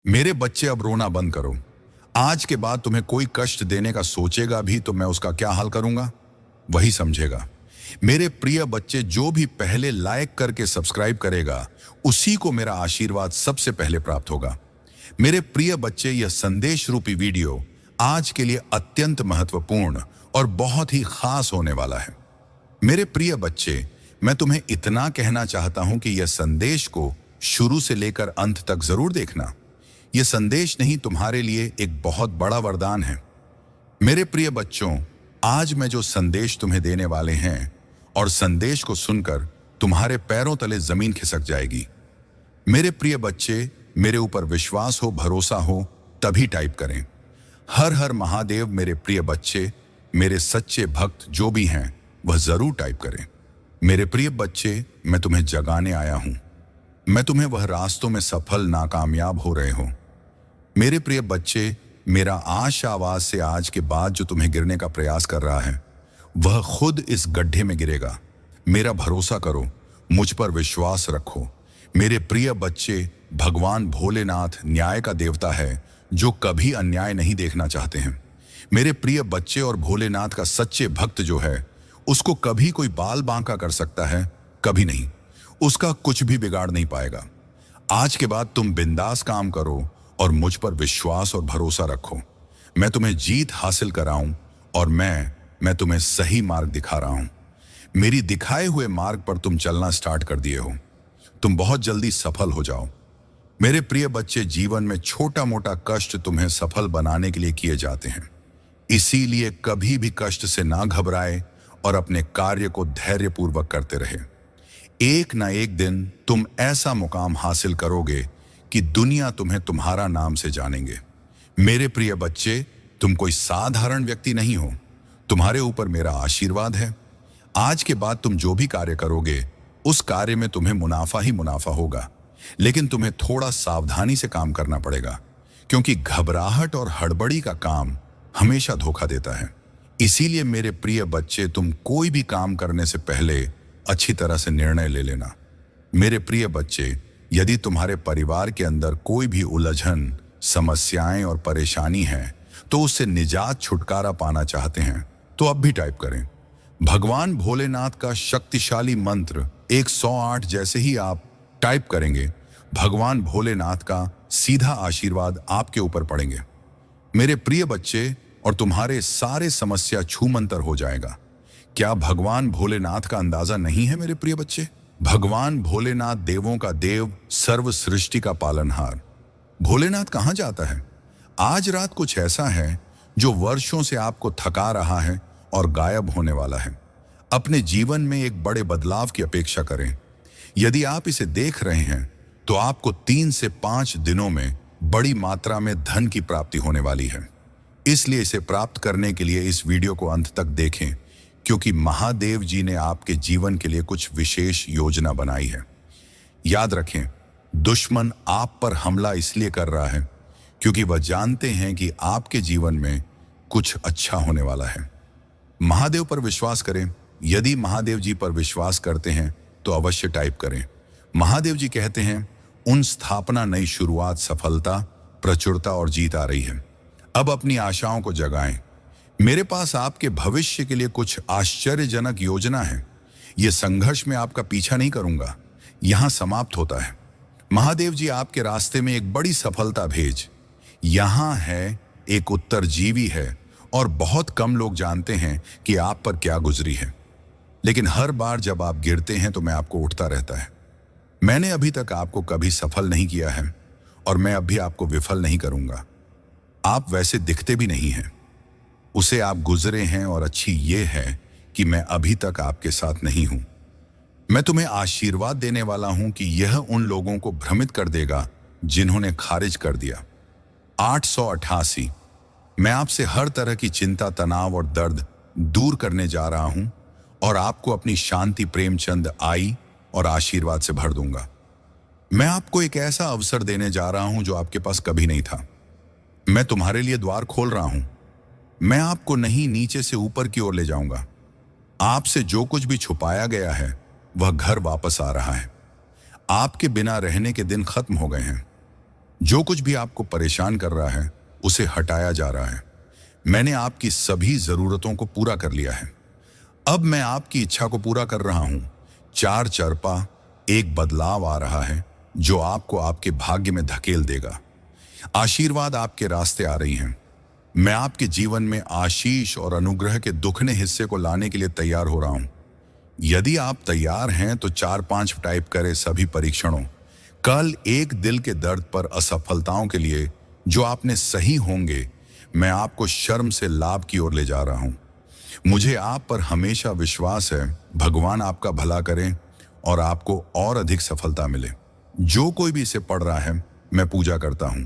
मेरे बच्चे अब रोना बंद करो। आज के बाद तुम्हें कोई कष्ट देने का सोचेगा भी तो मैं उसका क्या हाल करूंगा, वही समझेगा। मेरे प्रिय बच्चे, जो भी पहले लाइक करके सब्सक्राइब करेगा उसी को मेरा आशीर्वाद सबसे पहले प्राप्त होगा। मेरे प्रिय बच्चे, यह संदेश रूपी वीडियो आज के लिए अत्यंत महत्वपूर्ण और बहुत ही खास होने वाला है। मेरे प्रिय बच्चे, मैं तुम्हें इतना कहना चाहता हूं कि यह संदेश को शुरू से लेकर अंत तक जरूर देखना। यह संदेश नहीं, तुम्हारे लिए एक बहुत बड़ा वरदान है। मेरे प्रिय बच्चों, आज मैं जो संदेश तुम्हें देने वाले हैं और संदेश को सुनकर तुम्हारे पैरों तले जमीन खिसक जाएगी। मेरे प्रिय बच्चे, मेरे ऊपर विश्वास हो, भरोसा हो, तभी टाइप करें। हर हर महादेव। मेरे प्रिय बच्चे, मेरे सच्चे भक्त जो भी हैं वह जरूर टाइप करें। मेरे प्रिय बच्चे, मैं तुम्हें जगाने आया हूं। मैं तुम्हें वह रास्तों में सफल नाकामयाब हो रहे हो। मेरे प्रिय बच्चे, मेरा आशा आवाज से आज के बाद जो तुम्हें गिरने का प्रयास कर रहा है वह खुद इस गड्ढे में गिरेगा। मेरा भरोसा करो, मुझ पर विश्वास रखो। मेरे प्रिय बच्चे, भगवान भोलेनाथ न्याय का देवता है जो कभी अन्याय नहीं देखना चाहते हैं। मेरे प्रिय बच्चे, और भोलेनाथ का सच्चे भक्त जो है उसको कभी कोई बाल बांका कर सकता है? कभी नहीं। उसका कुछ भी बिगाड़ नहीं पाएगा। आज के बाद तुम बिंदास काम करो और मुझ पर विश्वास और भरोसा रखो। मैं तुम्हें जीत हासिल कराऊं और मैं तुम्हें सही मार्ग दिखा रहा हूं। मेरी दिखाए हुए मार्ग पर तुम चलना स्टार्ट कर दिए हो। तुम बहुत जल्दी सफल हो जाओ। मेरे प्रिय बच्चे, जीवन में छोटा मोटा कष्ट तुम्हें सफल बनाने के लिए किए जाते हैं। इसीलिए कभी भी कष्ट से ना घबराए और अपने कार्य को धैर्यपूर्वक करते रहे। एक ना एक दिन तुम ऐसा मुकाम हासिल करोगे कि दुनिया तुम्हें तुम्हारा नाम से जानेंगे। मेरे प्रिय बच्चे, तुम कोई साधारण व्यक्ति नहीं हो। तुम्हारे ऊपर मेरा आशीर्वाद है। आज के बाद तुम जो भी कार्य करोगे उस कार्य में तुम्हें मुनाफा ही मुनाफा होगा। लेकिन तुम्हें थोड़ा सावधानी से काम करना पड़ेगा, क्योंकि घबराहट और हड़बड़ी का काम हमेशा धोखा देता है। इसीलिए मेरे प्रिय बच्चे, तुम कोई भी काम करने से पहले अच्छी तरह से निर्णय ले लेना। मेरे प्रिय बच्चे, यदि तुम्हारे परिवार के अंदर कोई भी उलझन, समस्याएं और परेशानी है तो उससे निजात छुटकारा पाना चाहते हैं तो अब भी टाइप करें। भगवान भोलेनाथ का शक्तिशाली मंत्र 108 जैसे ही आप टाइप करेंगे, भगवान भोलेनाथ का सीधा आशीर्वाद आपके ऊपर पड़ेंगे। मेरे प्रिय बच्चे, और तुम्हारे सारे समस्या छूमंतर हो जाएगा। क्या भगवान भोलेनाथ का अंदाजा नहीं है मेरे प्रिय बच्चे? भगवान भोलेनाथ देवों का देव, सर्व सृष्टि का पालनहार। भोलेनाथ कहाँ जाता है? आज रात कुछ ऐसा है जो वर्षों से आपको थका रहा है और गायब होने वाला है। अपने जीवन में एक बड़े बदलाव की अपेक्षा करें। यदि आप इसे देख रहे हैं तो आपको 3 से 5 दिनों में बड़ी मात्रा में धन की प्राप्ति होने वाली है। इसलिए इसे प्राप्त करने के लिए इस वीडियो को अंत तक देखें, क्योंकि महादेव जी ने आपके जीवन के लिए कुछ विशेष योजना बनाई है। याद रखें, दुश्मन आप पर हमला इसलिए कर रहा है क्योंकि वह जानते हैं कि आपके जीवन में कुछ अच्छा होने वाला है। महादेव पर विश्वास करें। यदि महादेव जी पर विश्वास करते हैं तो अवश्य टाइप करें। महादेव जी कहते हैं, उन स्थापना, नई शुरुआत, सफलता, प्रचुरता और जीत आ रही है। अब अपनी आशाओं को जगाएं। मेरे पास आपके भविष्य के लिए कुछ आश्चर्यजनक योजना है। यह संघर्ष में आपका पीछा नहीं करूंगा, यहां समाप्त होता है। महादेव जी आपके रास्ते में एक बड़ी सफलता भेज। यहां है एक उत्तरजीवी है और बहुत कम लोग जानते हैं कि आप पर क्या गुजरी है। लेकिन हर बार जब आप गिरते हैं तो मैं आपको उठता रहता है। मैंने अभी तक आपको कभी सफल नहीं किया है और मैं अब भी आपको विफल नहीं करूंगा। आप वैसे दिखते भी नहीं हैं, उसे आप गुजरे हैं, और अच्छी ये है कि मैं अभी तक आपके साथ नहीं हूं। मैं तुम्हें आशीर्वाद देने वाला हूं कि यह उन लोगों को भ्रमित कर देगा जिन्होंने खारिज कर दिया। 888। मैं आपसे हर तरह की चिंता, तनाव और दर्द दूर करने जा रहा हूं और आपको अपनी शांति, प्रेमचंद आई और आशीर्वाद से भर दूंगा। मैं आपको एक ऐसा अवसर देने जा रहा हूं जो आपके पास कभी नहीं था। मैं तुम्हारे लिए द्वार खोल रहा हूं। मैं आपको नहीं, नीचे से ऊपर की ओर ले जाऊंगा। आपसे जो कुछ भी छुपाया गया है वह घर वापस आ रहा है। आपके बिना रहने के दिन खत्म हो गए हैं। जो कुछ भी आपको परेशान कर रहा है उसे हटाया जा रहा है। मैंने आपकी सभी जरूरतों को पूरा कर लिया है। अब मैं आपकी इच्छा को पूरा कर रहा हूं। चार चरपा एक बदलाव आ रहा है जो आपको आपके भाग्य में धकेल देगा। आशीर्वाद आपके रास्ते आ रही हैं। मैं आपके जीवन में आशीष और अनुग्रह के दुखने हिस्से को लाने के लिए तैयार हो रहा हूं। यदि आप तैयार हैं तो 4-5 टाइप करें सभी परीक्षणों, कल एक दिल के दर्द पर असफलताओं के लिए जो आपने सही होंगे। मैं आपको शर्म से लाभ की ओर ले जा रहा हूं। मुझे आप पर हमेशा विश्वास है। भगवान आपका भला करें और आपको और अधिक सफलता मिले। जो कोई भी इसे पढ़ रहा है, मैं पूजा करता हूं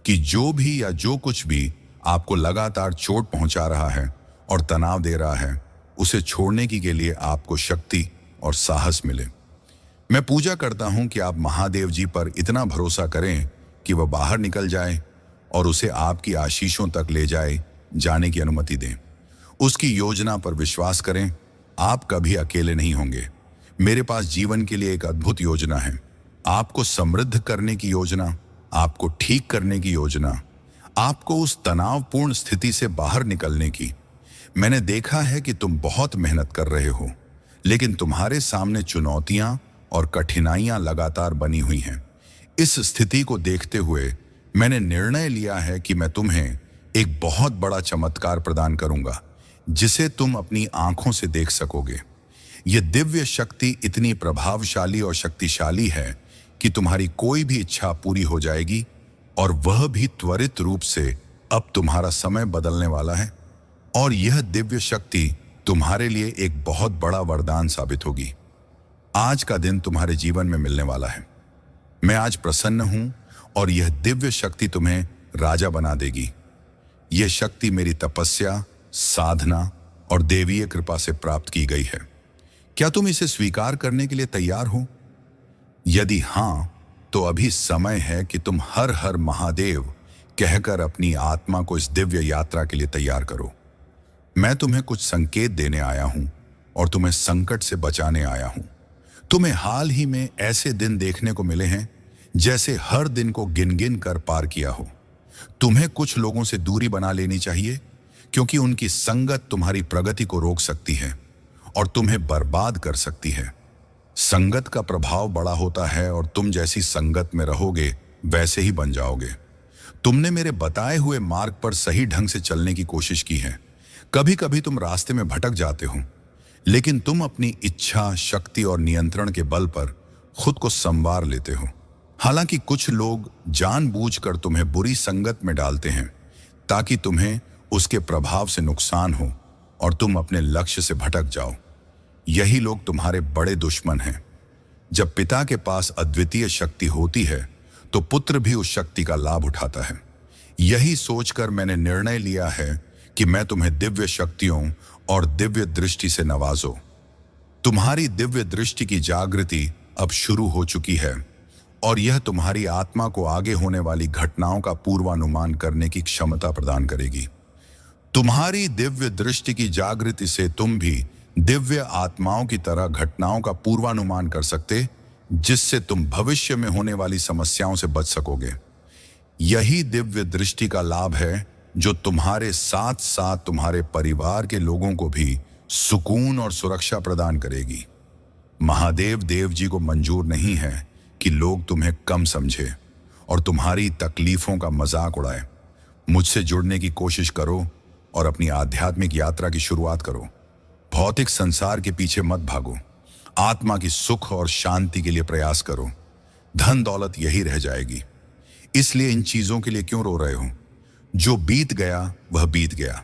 कि जो भी या जो कुछ भी आपको लगातार चोट पहुंचा रहा है और तनाव दे रहा है, उसे छोड़ने की के लिए आपको शक्ति और साहस मिले। मैं पूजा करता हूं कि आप महादेव जी पर इतना भरोसा करें कि वह बाहर निकल जाए और उसे आपकी आशीषों तक ले जाने की अनुमति दें। उसकी योजना पर विश्वास करें। आप कभी अकेले नहीं होंगे। मेरे पास जीवन के लिए एक अद्भुत योजना है। आपको समृद्ध करने की योजना, आपको ठीक करने की योजना, आपको उस तनावपूर्ण स्थिति से बाहर निकलने की। मैंने देखा है कि तुम बहुत मेहनत कर रहे हो, लेकिन तुम्हारे सामने चुनौतियां और कठिनाइयां लगातार बनी हुई हैं। इस स्थिति को देखते हुए मैंने निर्णय लिया है कि मैं तुम्हें एक बहुत बड़ा चमत्कार प्रदान करूंगा जिसे तुम अपनी आंखों से देख सकोगे। यह दिव्य शक्ति इतनी प्रभावशाली और शक्तिशाली है कि तुम्हारी कोई भी इच्छा पूरी हो जाएगी, और वह भी त्वरित रूप से। अब तुम्हारा समय बदलने वाला है और यह दिव्य शक्ति तुम्हारे लिए एक बहुत बड़ा वरदान साबित होगी। आज का दिन तुम्हारे जीवन में मिलने वाला है। मैं आज प्रसन्न हूं और यह दिव्य शक्ति तुम्हें राजा बना देगी। यह शक्ति मेरी तपस्या, साधना और देवीय कृपा से प्राप्त की गई है। क्या तुम इसे स्वीकार करने के लिए तैयार हो? यदि हां, तो अभी समय है कि तुम हर हर महादेव कहकर अपनी आत्मा को इस दिव्य यात्रा के लिए तैयार करो। मैं तुम्हें कुछ संकेत देने आया हूं और तुम्हें संकट से बचाने आया हूं। तुम्हें हाल ही में ऐसे दिन देखने को मिले हैं जैसे हर दिन को गिन गिन कर पार किया हो। तुम्हें कुछ लोगों से दूरी बना लेनी चाहिए क्योंकि उनकी संगत तुम्हारी प्रगति को रोक सकती है और तुम्हें बर्बाद कर सकती है। संगत का प्रभाव बड़ा होता है और तुम जैसी संगत में रहोगे वैसे ही बन जाओगे। तुमने मेरे बताए हुए मार्ग पर सही ढंग से चलने की कोशिश की है। कभी कभी तुम रास्ते में भटक जाते हो, लेकिन तुम अपनी इच्छा, शक्ति और नियंत्रण के बल पर खुद को संवार लेते हो। हालांकि कुछ लोग जानबूझकर तुम्हें बुरी संगत में डालते हैं ताकि तुम्हें उसके प्रभाव से नुकसान हो और तुम अपने लक्ष्य से भटक जाओ। यही लोग तुम्हारे बड़े दुश्मन हैं। जब पिता के पास अद्वितीय शक्ति होती है तो पुत्र भी उस शक्ति का लाभ उठाता है। यही सोचकर मैंने निर्णय लिया है कि मैं तुम्हें दिव्य शक्तियों और दिव्य दृष्टि से नवाजो। तुम्हारी दिव्य दृष्टि की जागृति अब शुरू हो चुकी है और यह तुम्हारी आत्मा को आगे होने वाली घटनाओं का पूर्वानुमान करने की क्षमता प्रदान करेगी। तुम्हारी दिव्य दृष्टि की जागृति से तुम भी दिव्य आत्माओं की तरह घटनाओं का पूर्वानुमान कर सकते, जिससे तुम भविष्य में होने वाली समस्याओं से बच सकोगे। यही दिव्य दृष्टि का लाभ है जो तुम्हारे साथ साथ तुम्हारे परिवार के लोगों को भी सुकून और सुरक्षा प्रदान करेगी। महादेव देव जी को मंजूर नहीं है कि लोग तुम्हें कम समझे और तुम्हारी तकलीफों का मजाक उड़ाए। मुझसे जुड़ने की कोशिश करो और अपनी आध्यात्मिक यात्रा की शुरुआत करो। भौतिक संसार के पीछे मत भागो। आत्मा की सुख और शांति के लिए प्रयास करो। धन दौलत यही रह जाएगी, इसलिए इन चीजों के लिए क्यों रो रहे हो? जो बीत गया वह बीत गया।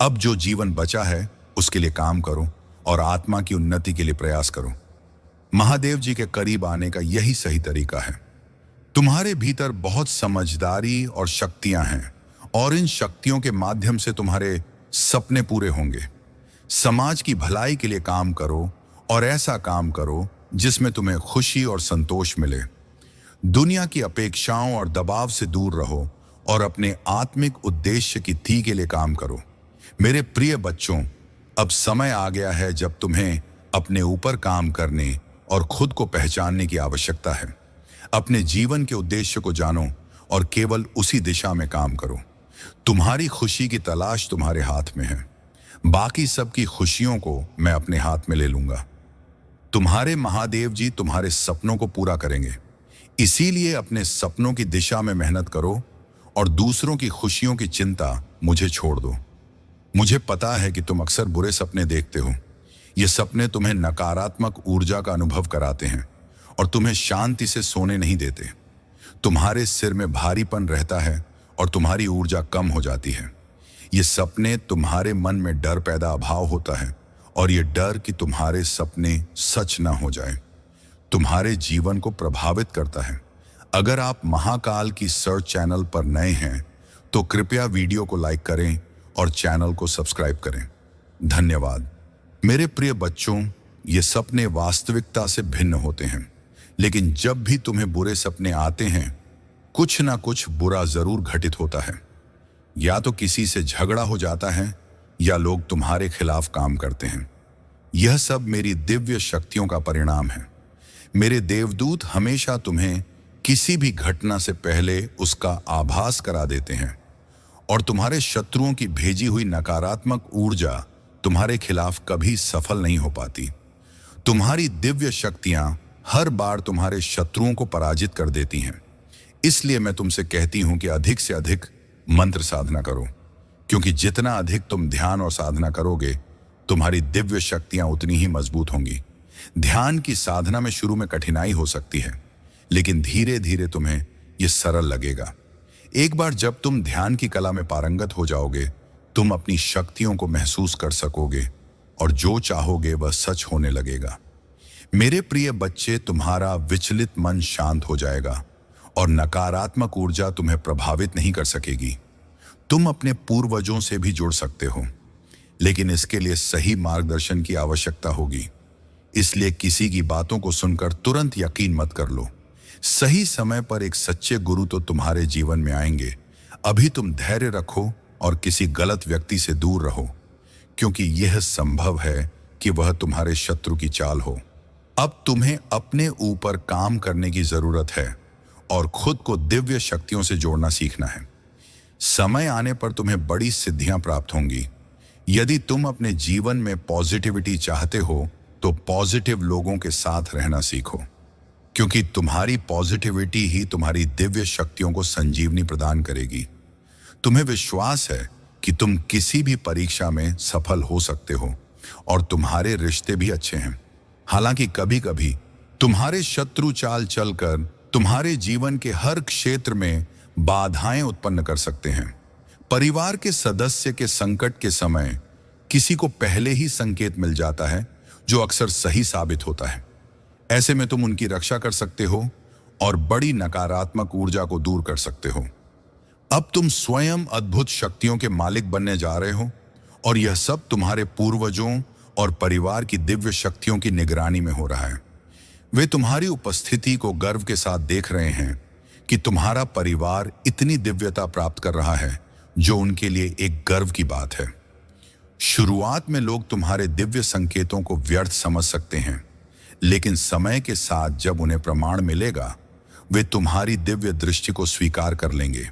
अब जो जीवन बचा है उसके लिए काम करो और आत्मा की उन्नति के लिए प्रयास करो। महादेव जी के करीब आने का यही सही तरीका है। तुम्हारे भीतर बहुत समझदारी और शक्तियां हैं और इन शक्तियों के माध्यम से तुम्हारे सपने पूरे होंगे। समाज की भलाई के लिए काम करो और ऐसा काम करो जिसमें तुम्हें खुशी और संतोष मिले। दुनिया की अपेक्षाओं और दबाव से दूर रहो और अपने आत्मिक उद्देश्य की थी के लिए काम करो। मेरे प्रिय बच्चों, अब समय आ गया है जब तुम्हें अपने ऊपर काम करने और खुद को पहचानने की आवश्यकता है। अपने जीवन के उद्देश्य को जानो और केवल उसी दिशा में काम करो। तुम्हारी खुशी की तलाश तुम्हारे हाथ में है। बाकी सबकी खुशियों को मैं अपने हाथ में ले लूंगा। तुम्हारे महादेव जी तुम्हारे सपनों को पूरा करेंगे। इसीलिए अपने सपनों की दिशा में मेहनत करो और दूसरों की खुशियों की चिंता मुझे छोड़ दो। मुझे पता है कि तुम अक्सर बुरे सपने देखते हो। ये सपने तुम्हें नकारात्मक ऊर्जा का अनुभव कराते हैं और तुम्हें शांति से सोने नहीं देते। तुम्हारे सिर में भारीपन रहता है और तुम्हारी ऊर्जा कम हो जाती है। ये सपने तुम्हारे मन में डर पैदा अभाव होता है और ये डर कि तुम्हारे सपने सच ना हो जाए तुम्हारे जीवन को प्रभावित करता है। अगर आप महाकाल की सर्च चैनल पर नए हैं तो कृपया वीडियो को लाइक करें और चैनल को सब्सक्राइब करें। धन्यवाद। मेरे प्रिय बच्चों, ये सपने वास्तविकता से भिन्न होते हैं, लेकिन जब भी तुम्हें बुरे सपने आते हैं कुछ ना कुछ बुरा जरूर घटित होता है। या तो किसी से झगड़ा हो जाता है या लोग तुम्हारे खिलाफ काम करते हैं। यह सब मेरी दिव्य शक्तियों का परिणाम है। मेरे देवदूत हमेशा तुम्हें किसी भी घटना से पहले उसका आभास करा देते हैं और तुम्हारे शत्रुओं की भेजी हुई नकारात्मक ऊर्जा तुम्हारे खिलाफ कभी सफल नहीं हो पाती। तुम्हारी दिव्य शक्तियां हर बार तुम्हारे शत्रुओं को पराजित कर देती हैं। इसलिए मैं तुमसे कहती हूं कि अधिक से अधिक मंत्र साधना करो, क्योंकि जितना अधिक तुम ध्यान और साधना करोगे तुम्हारी दिव्य शक्तियां उतनी ही मजबूत होंगी। ध्यान की साधना में शुरू में कठिनाई हो सकती है, लेकिन धीरे धीरे तुम्हें यह सरल लगेगा। एक बार जब तुम ध्यान की कला में पारंगत हो जाओगे तुम अपनी शक्तियों को महसूस कर सकोगे और जो चाहोगे वह सच होने लगेगा। मेरे प्रिय बच्चे, तुम्हारा विचलित मन शांत हो जाएगा और नकारात्मक ऊर्जा तुम्हें प्रभावित नहीं कर सकेगी। तुम अपने पूर्वजों से भी जुड़ सकते हो, लेकिन इसके लिए सही मार्गदर्शन की आवश्यकता होगी। इसलिए किसी की बातों को सुनकर तुरंत यकीन मत कर लो। सही समय पर एक सच्चे गुरु तो तुम्हारे जीवन में आएंगे। अभी तुम धैर्य रखो और किसी गलत व्यक्ति से दूर रहो, क्योंकि यह संभव है कि वह तुम्हारे शत्रु की चाल हो। अब तुम्हें अपने ऊपर काम करने की जरूरत है और खुद को दिव्य शक्तियों से जोड़ना सीखना है। समय आने पर तुम्हें बड़ी सिद्धियां प्राप्त होंगी। यदि तुम अपने जीवन में पॉजिटिविटी चाहते हो तो पॉजिटिव लोगों के साथ रहना सीखो, क्योंकि तुम्हारी पॉजिटिविटी ही तुम्हारी दिव्य शक्तियों को संजीवनी प्रदान करेगी। तुम्हें विश्वास है कि तुम किसी भी परीक्षा में सफल हो सकते हो और तुम्हारे रिश्ते भी अच्छे हैं। हालांकि कभी कभी तुम्हारे शत्रु चाल चलकर तुम्हारे जीवन के हर क्षेत्र में बाधाएं उत्पन्न कर सकते हैं। परिवार के सदस्य के संकट के समय किसी को पहले ही संकेत मिल जाता है जो अक्सर सही साबित होता है। ऐसे में तुम उनकी रक्षा कर सकते हो और बड़ी नकारात्मक ऊर्जा को दूर कर सकते हो। अब तुम स्वयं अद्भुत शक्तियों के मालिक बनने जा रहे हो और यह सब तुम्हारे पूर्वजों और परिवार की दिव्य शक्तियों की निगरानी में हो रहा है। वे तुम्हारी उपस्थिति को गर्व के साथ देख रहे हैं कि तुम्हारा परिवार इतनी दिव्यता प्राप्त कर रहा है, जो उनके लिए एक गर्व की बात है। शुरुआत में लोग तुम्हारे दिव्य संकेतों को व्यर्थ समझ सकते हैं, लेकिन समय के साथ जब उन्हें प्रमाण मिलेगा वे तुम्हारी दिव्य दृष्टि को स्वीकार कर लेंगे।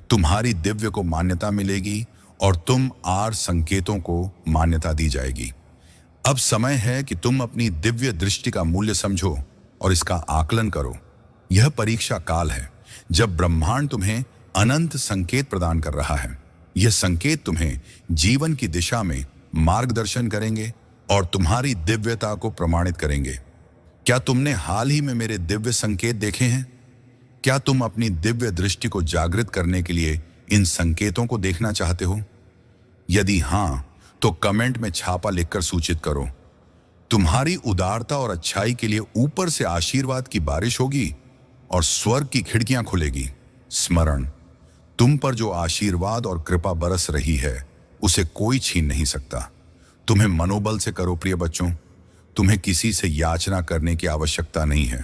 तुम्हारी दिव्य को मान्यता मिलेगी और तुम आर संकेतों को मान्यता दी जाएगी। अब समय है कि तुम अपनी दिव्य दृष्टि का मूल्य समझो और इसका आकलन करो। यह परीक्षा काल है जब ब्रह्मांड तुम्हें अनंत संकेत प्रदान कर रहा है। यह संकेत तुम्हें जीवन की दिशा में मार्गदर्शन करेंगे और तुम्हारी दिव्यता को प्रमाणित करेंगे। क्या तुमने हाल ही में मेरे दिव्य संकेत देखे हैं? क्या तुम अपनी दिव्य दृष्टि को जागृत करने के लिए इन संकेतों को देखना चाहते हो? यदि हां, तो कमेंट में छापा लिखकर सूचित करो। तुम्हारी उदारता और अच्छाई के लिए ऊपर से आशीर्वाद की बारिश होगी और स्वर्ग की खिड़कियां खुलेगी। स्मरण, तुम पर जो आशीर्वाद और कृपा बरस रही है उसे कोई छीन नहीं सकता। तुम्हें मनोबल से करो प्रिय बच्चों। तुम्हें किसी से याचना करने की आवश्यकता नहीं है।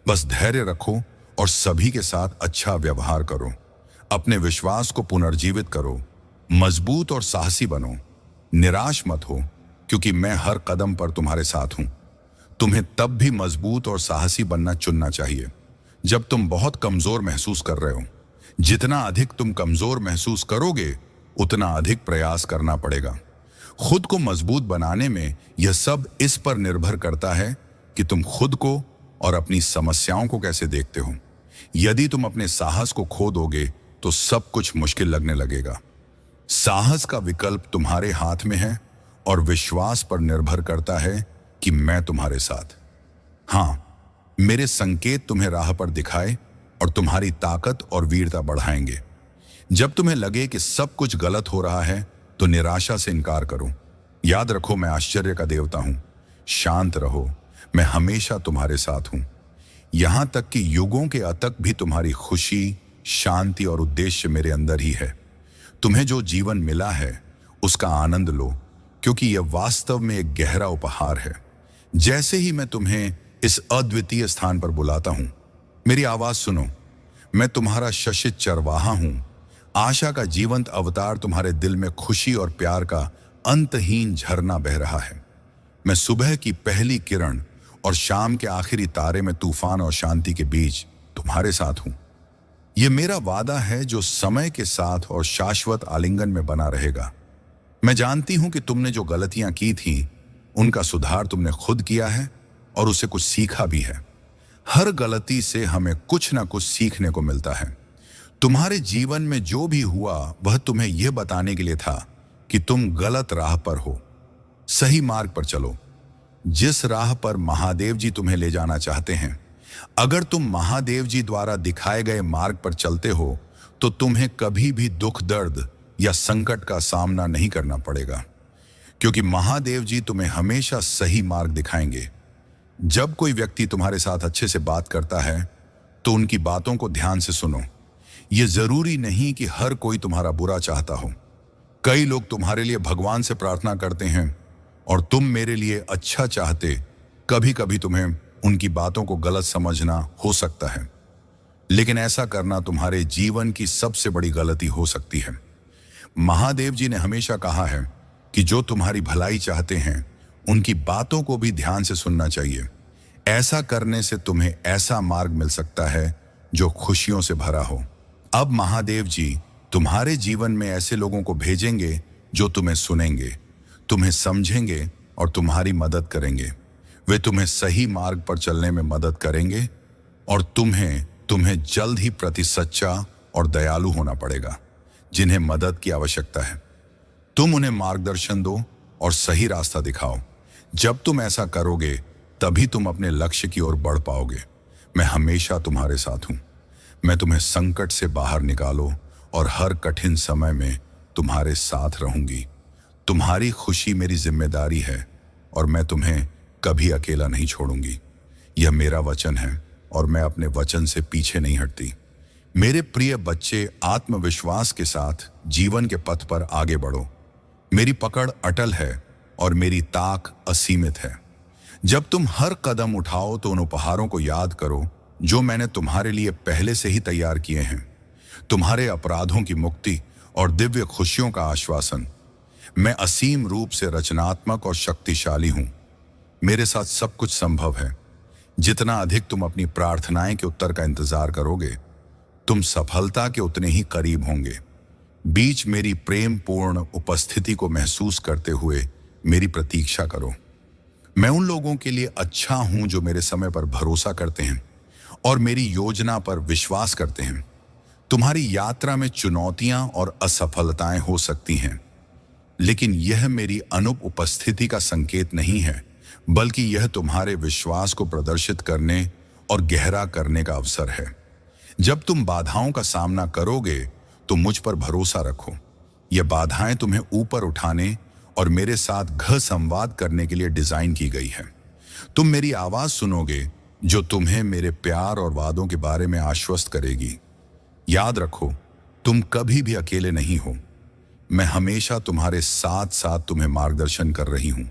बस धैर्य रखो और सभी के साथ अच्छा व्यवहार करो। अपने विश्वास को पुनर्जीवित करो। मजबूत और साहसी बनो। निराश मत हो, क्योंकि मैं हर कदम पर तुम्हारे साथ हूं। तुम्हें तब भी मजबूत और साहसी बनना चुनना चाहिए जब तुम बहुत कमजोर महसूस कर रहे हो, जितना अधिक तुम कमजोर महसूस करोगे उतना अधिक प्रयास करना पड़ेगा। खुद को मजबूत बनाने में यह सब इस पर निर्भर करता है कि तुम खुद को और अपनी समस्याओं को कैसे देखते हो। यदि तुम अपने साहस को खो दोगे तो सब कुछ मुश्किल लगने लगेगा। साहस का विकल्प तुम्हारे हाथ में है और विश्वास पर निर्भर करता है कि मैं तुम्हारे साथ। हाँ, मेरे संकेत तुम्हें राह पर दिखाए और तुम्हारी ताकत और वीरता बढ़ाएंगे। जब तुम्हें लगे कि सब कुछ गलत हो रहा है तो निराशा से इनकार करो। याद रखो, मैं आश्चर्य का देवता हूं। शांत रहो, मैं हमेशा तुम्हारे साथ हूं। यहां तक कि युगों के अतक भी तुम्हारी खुशी, शांति और उद्देश्य मेरे अंदर ही है। तुम्हें जो जीवन मिला है उसका आनंद लो, क्योंकि यह वास्तव में एक गहरा उपहार है। जैसे ही मैं तुम्हें इस अद्वितीय स्थान पर बुलाता हूं, मेरी आवाज सुनो। मैं तुम्हारा शशित चरवाहा हूं। आशा का जीवंत अवतार तुम्हारे दिल में खुशी और प्यार का अंतहीन झरना बह रहा है। मैं सुबह की पहली किरण और शाम के आखिरी तारे में तूफान और शांति के बीच तुम्हारे साथ हूं। यह मेरा वादा है जो समय के साथ और शाश्वत आलिंगन में बना रहेगा। मैं जानती हूं कि तुमने जो गलतियां की थी उनका सुधार तुमने खुद किया है और उसे कुछ सीखा भी है। हर गलती से हमें कुछ ना कुछ सीखने को मिलता है। तुम्हारे जीवन में जो भी हुआ वह तुम्हें यह बताने के लिए था कि तुम गलत राह पर हो। सही मार्ग पर चलो, जिस राह पर महादेव जी तुम्हें ले जाना चाहते हैं। अगर तुम महादेव जी द्वारा दिखाए गए मार्ग पर चलते हो तो तुम्हें कभी भी दुख, दर्द या संकट का सामना नहीं करना पड़ेगा, क्योंकि महादेव जी तुम्हें हमेशा सही मार्ग दिखाएंगे। जब कोई व्यक्ति तुम्हारे साथ अच्छे से बात करता है तो उनकी बातों को ध्यान से सुनो। यह जरूरी नहीं कि हर कोई तुम्हारा बुरा चाहता हो। कई लोग तुम्हारे लिए भगवान से प्रार्थना करते हैं और तुम मेरे लिए अच्छा चाहते। कभी कभी तुम्हें उनकी बातों को गलत समझना हो सकता है, लेकिन ऐसा करना तुम्हारे जीवन की सबसे बड़ी गलती हो सकती है। महादेव जी ने हमेशा कहा है कि जो तुम्हारी भलाई चाहते हैं उनकी बातों को भी ध्यान से सुनना चाहिए। ऐसा करने से तुम्हें ऐसा मार्ग मिल सकता है जो खुशियों से भरा हो। अब महादेव जी तुम्हारे जीवन में ऐसे लोगों को भेजेंगे जो तुम्हें सुनेंगे, तुम्हें समझेंगे और तुम्हारी मदद करेंगे। वे तुम्हें सही मार्ग पर चलने में मदद करेंगे और तुम्हें जल्द ही प्रति सच्चा और दयालु होना पड़ेगा। जिन्हें मदद की आवश्यकता है तुम उन्हें मार्गदर्शन दो और सही रास्ता दिखाओ। जब तुम ऐसा करोगे तभी तुम अपने लक्ष्य की ओर बढ़ पाओगे। मैं हमेशा तुम्हारे साथ हूं। मैं तुम्हें संकट से बाहर निकालो और हर कठिन समय में तुम्हारे साथ रहूंगी। तुम्हारी खुशी मेरी जिम्मेदारी है और मैं तुम्हें कभी अकेला नहीं छोड़ूंगी। यह मेरा वचन है और मैं अपने वचन से पीछे नहीं हटती। मेरे प्रिय बच्चे, आत्मविश्वास के साथ जीवन के पथ पर आगे बढ़ो। मेरी पकड़ अटल है और मेरी ताक असीमित है। जब तुम हर कदम उठाओ तो उन उपहारों को याद करो जो मैंने तुम्हारे लिए पहले से ही तैयार किए हैं। तुम्हारे अपराधों की मुक्ति और दिव्य खुशियों का आश्वासन। मैं असीम रूप से रचनात्मक और शक्तिशाली हूं। मेरे साथ सब कुछ संभव है। जितना अधिक तुम अपनी प्रार्थनाएं के उत्तर का इंतजार करोगे, तुम सफलता के उतने ही करीब होंगे। बीच मेरी प्रेम पूर्ण उपस्थिति को महसूस करते हुए मेरी प्रतीक्षा करो। मैं उन लोगों के लिए अच्छा हूं जो मेरे समय पर भरोसा करते हैं और मेरी योजना पर विश्वास करते हैं। तुम्हारी यात्रा में चुनौतियां और असफलताएं हो सकती हैं, लेकिन यह मेरी अनुपस्थिति का संकेत नहीं है, बल्कि यह तुम्हारे विश्वास को प्रदर्शित करने और गहरा करने का अवसर है। जब तुम बाधाओं का सामना करोगे तो मुझ पर भरोसा रखो। यह बाधाएं तुम्हें ऊपर उठाने और मेरे साथ संवाद करने के लिए डिजाइन की गई है। तुम मेरी आवाज सुनोगे जो तुम्हें मेरे प्यार और वादों के बारे में आश्वस्त करेगी। याद रखो, तुम कभी भी अकेले नहीं हो। मैं हमेशा तुम्हारे साथ साथ तुम्हें मार्गदर्शन कर रही हूं।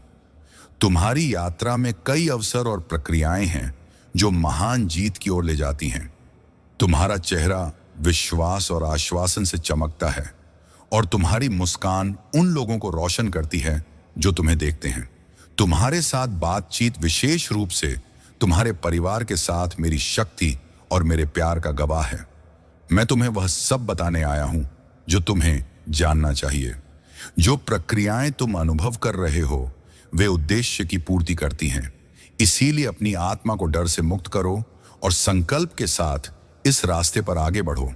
तुम्हारी यात्रा में कई अवसर और प्रक्रियाएं हैं जो महान जीत की ओर ले जाती हैं। तुम्हारा चेहरा विश्वास और आश्वासन से चमकता है और तुम्हारी मुस्कान उन लोगों को रोशन करती है जो तुम्हें देखते हैं। तुम्हारे साथ बातचीत विशेष रूप से तुम्हारे परिवार के साथ मेरी शक्ति और मेरे प्यार का गवाह है। मैं तुम्हें वह सब बताने आया हूं जो तुम्हें जानना चाहिए। जो प्रक्रियाएं तुम अनुभव कर रहे हो वे उद्देश्य की पूर्ति करती हैं। इसीलिए अपनी आत्मा को डर से मुक्त करो और संकल्प के साथ इस रास्ते पर आगे बढ़ो।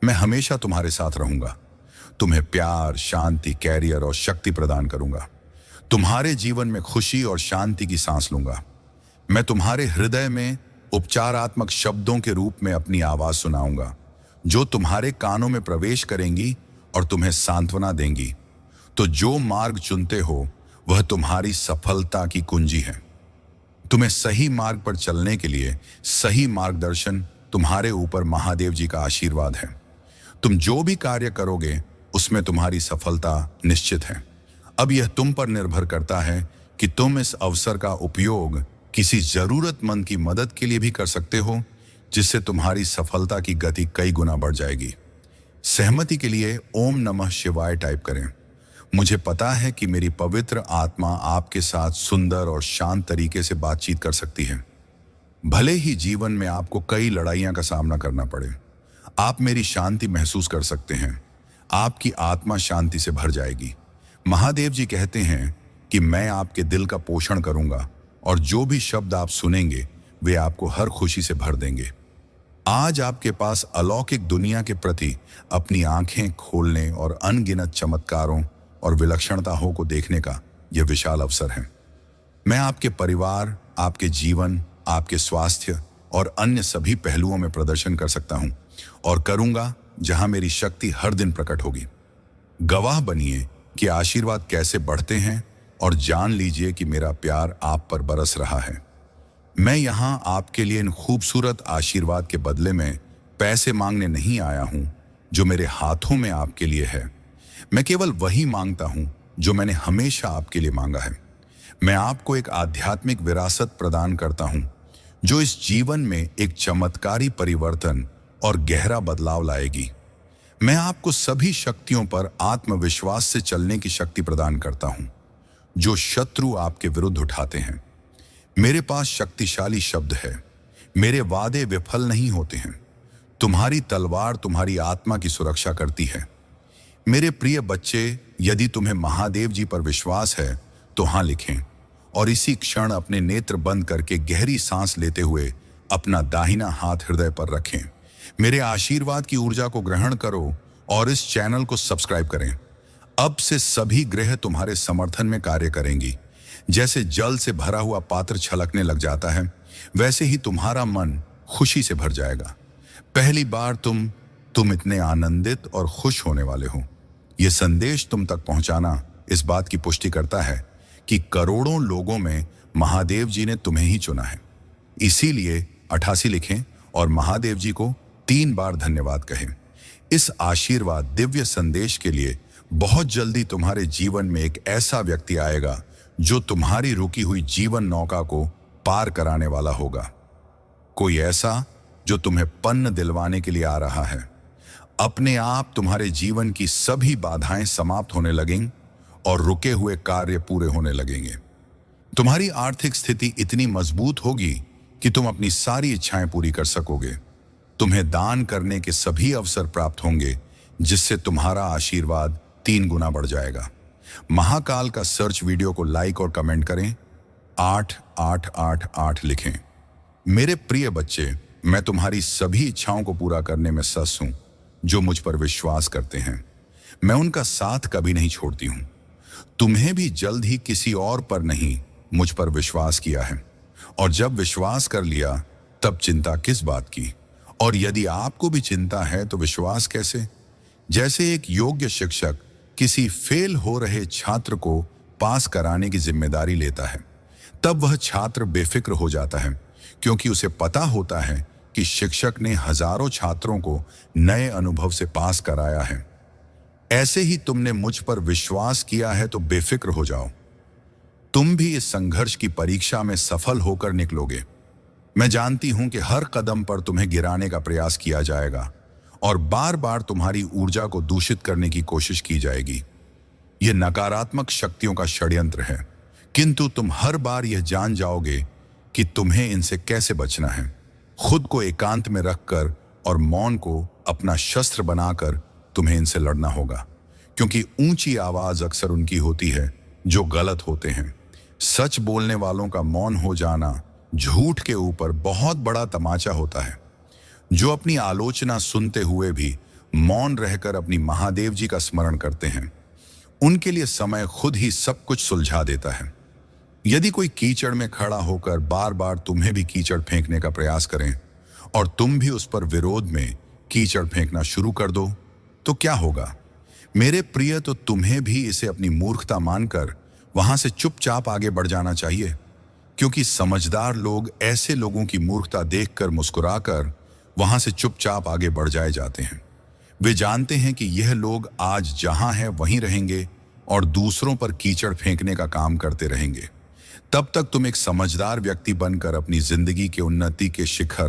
मैं हमेशा तुम्हारे साथ रहूंगा, तुम्हें प्यार, शांति, कैरियर और शक्ति प्रदान करूंगा। तुम्हारे जीवन में खुशी और शांति की सांस लूंगा। मैं तुम्हारे हृदय में उपचारात्मक शब्दों के रूप में अपनी आवाज सुनाऊंगा, जो तुम्हारे कानों में प्रवेश करेंगी और तुम्हें सांत्वना देंगी। तो जो मार्ग चुनते हो वह तुम्हारी सफलता की कुंजी है। तुम्हें सही मार्ग पर चलने के लिए सही मार्गदर्शन तुम्हारे ऊपर महादेव जी का आशीर्वाद है। तुम जो भी कार्य करोगे उसमें तुम्हारी सफलता निश्चित है। अब यह तुम पर निर्भर करता है कि तुम इस अवसर का उपयोग किसी जरूरतमंद की मदद के लिए भी कर सकते हो, जिससे तुम्हारी सफलता की गति कई गुना बढ़ जाएगी। सहमति के लिए ओम नमः शिवाय टाइप करें। मुझे पता है कि मेरी पवित्र आत्मा आपके साथ सुंदर और शांत तरीके से बातचीत कर सकती है। भले ही जीवन में आपको कई लड़ाइयां का सामना करना पड़े, आप मेरी शांति महसूस कर सकते हैं। आपकी आत्मा शांति से भर जाएगी। महादेव जी कहते हैं कि मैं आपके दिल का पोषण करूंगा और जो भी शब्द आप सुनेंगे वे आपको हर खुशी से भर देंगे। आज आपके पास अलौकिक दुनिया के प्रति अपनी आंखें खोलने और अनगिनत चमत्कारों और विलक्षणताओं को देखने का यह विशाल अवसर है। मैं आपके परिवार, आपके जीवन, आपके स्वास्थ्य और अन्य सभी पहलुओं में प्रदर्शन कर सकता हूं और करूंगा जहां मेरी शक्ति हर दिन प्रकट होगी। गवाह बनिए कि आशीर्वाद कैसे बढ़ते हैं और जान लीजिए कि मेरा प्यार आप पर बरस रहा है। मैं यहां आपके लिए इन खूबसूरत आशीर्वाद के बदले में पैसे मांगने नहीं आया हूं जो मेरे हाथों में आपके लिए है। मैं केवल वही मांगता हूं जो मैंने हमेशा आपके लिए मांगा है। मैं आपको एक आध्यात्मिक विरासत प्रदान करता हूं जो इस जीवन में एक चमत्कारी परिवर्तन और गहरा बदलाव लाएगी। मैं आपको सभी शक्तियों पर आत्मविश्वास से चलने की शक्ति प्रदान करता हूं जो शत्रु आपके विरुद्ध उठाते हैं। मेरे पास शक्तिशाली शब्द है। मेरे वादे विफल नहीं होते हैं। तुम्हारी तलवार तुम्हारी आत्मा की सुरक्षा करती है। मेरे प्रिय बच्चे, यदि तुम्हें महादेव जी पर विश्वास है तो हाँ लिखें और इसी क्षण अपने नेत्र बंद करके गहरी सांस लेते हुए अपना दाहिना हाथ हृदय पर रखें। मेरे आशीर्वाद की ऊर्जा को ग्रहण करो और इस चैनल को सब्सक्राइब करें। अब से सभी ग्रह तुम्हारे समर्थन में कार्य करेंगी। जैसे जल से भरा हुआ पात्र छलकने लग जाता है, वैसे ही तुम्हारा मन खुशी से भर जाएगा। पहली बार तुम इतने आनंदित और खुश होने वाले हो। यह संदेश तुम तक पहुंचाना इस बात की पुष्टि करता है कि करोड़ों लोगों में महादेव जी ने तुम्हें ही चुना है। इसीलिए 88 लिखें और महादेव जी को 3 बार धन्यवाद कहें। इस आशीर्वाद दिव्य संदेश के लिए बहुत जल्दी तुम्हारे जीवन में एक ऐसा व्यक्ति आएगा जो तुम्हारी रुकी हुई जीवन नौका को पार कराने वाला होगा। कोई ऐसा जो तुम्हें पन्न दिलवाने के लिए आ रहा है। अपने आप तुम्हारे जीवन की सभी बाधाएं समाप्त होने लगेंगी और रुके हुए कार्य पूरे होने लगेंगे। तुम्हारी आर्थिक स्थिति इतनी मजबूत होगी कि तुम अपनी सारी इच्छाएं पूरी कर सकोगे। तुम्हें दान करने के सभी अवसर प्राप्त होंगे, जिससे तुम्हारा आशीर्वाद 3 गुना बढ़ जाएगा। महाकाल का सर्च वीडियो को लाइक और कमेंट करें। 8888 लिखें। मेरे प्रिय बच्चे, मैं तुम्हारी सभी इच्छाओं को पूरा करने में सस हूं जो मुझ पर विश्वास करते हैं। मैं उनका साथ कभी नहीं छोड़ती हूं। तुम्हें भी जल्द ही किसी और पर नहीं, मुझ पर विश्वास किया है और जब विश्वास कर लिया तब चिंता किस बात की। और यदि आपको भी चिंता है तो विश्वास कैसे। जैसे एक योग्य शिक्षक किसी फेल हो रहे छात्र को पास कराने की जिम्मेदारी लेता है, तब वह छात्र बेफिक्र हो जाता है, क्योंकि उसे पता होता है कि शिक्षक ने हजारों छात्रों को नए अनुभव से पास कराया है। ऐसे ही तुमने मुझ पर विश्वास किया है तो बेफिक्र हो जाओ। तुम भी इस संघर्ष की परीक्षा में सफल होकर निकलोगे। मैं जानती हूं कि हर कदम पर तुम्हें गिराने का प्रयास किया जाएगा और बार बार तुम्हारी ऊर्जा को दूषित करने की कोशिश की जाएगी। यह नकारात्मक शक्तियों का षड्यंत्र है, किंतु तुम हर बार यह जान जाओगे कि तुम्हें इनसे कैसे बचना है। खुद को एकांत में रखकर और मौन को अपना शस्त्र बनाकर तुम्हें इनसे लड़ना होगा, क्योंकि ऊंची आवाज अक्सर उनकी होती है जो गलत होते हैं। सच बोलने वालों का मौन हो जाना झूठ के ऊपर बहुत बड़ा तमाचा होता है। जो अपनी आलोचना सुनते हुए भी मौन रहकर अपनी महादेव जी का स्मरण करते हैं, उनके लिए समय खुद ही सब कुछ सुलझा देता है। यदि कोई कीचड़ में खड़ा होकर बार बार तुम्हें भी कीचड़ फेंकने का प्रयास करें और तुम भी उस पर विरोध में कीचड़ फेंकना शुरू कर दो, तो क्या होगा? मेरे प्रिय, तो तुम्हें भी इसे अपनी मूर्खता मानकर वहां से चुपचाप आगे बढ़ जाना चाहिए, क्योंकि समझदार लोग ऐसे लोगों की मूर्खता देखकर मुस्कुराकर वहां से चुपचाप आगे बढ़ जाते हैं। वे जानते हैं कि यह लोग आज जहां हैं वहीं रहेंगे और दूसरों पर कीचड़ फेंकने का काम करते रहेंगे। तब तक तुम एक समझदार व्यक्ति बनकर अपनी जिंदगी के उन्नति के शिखर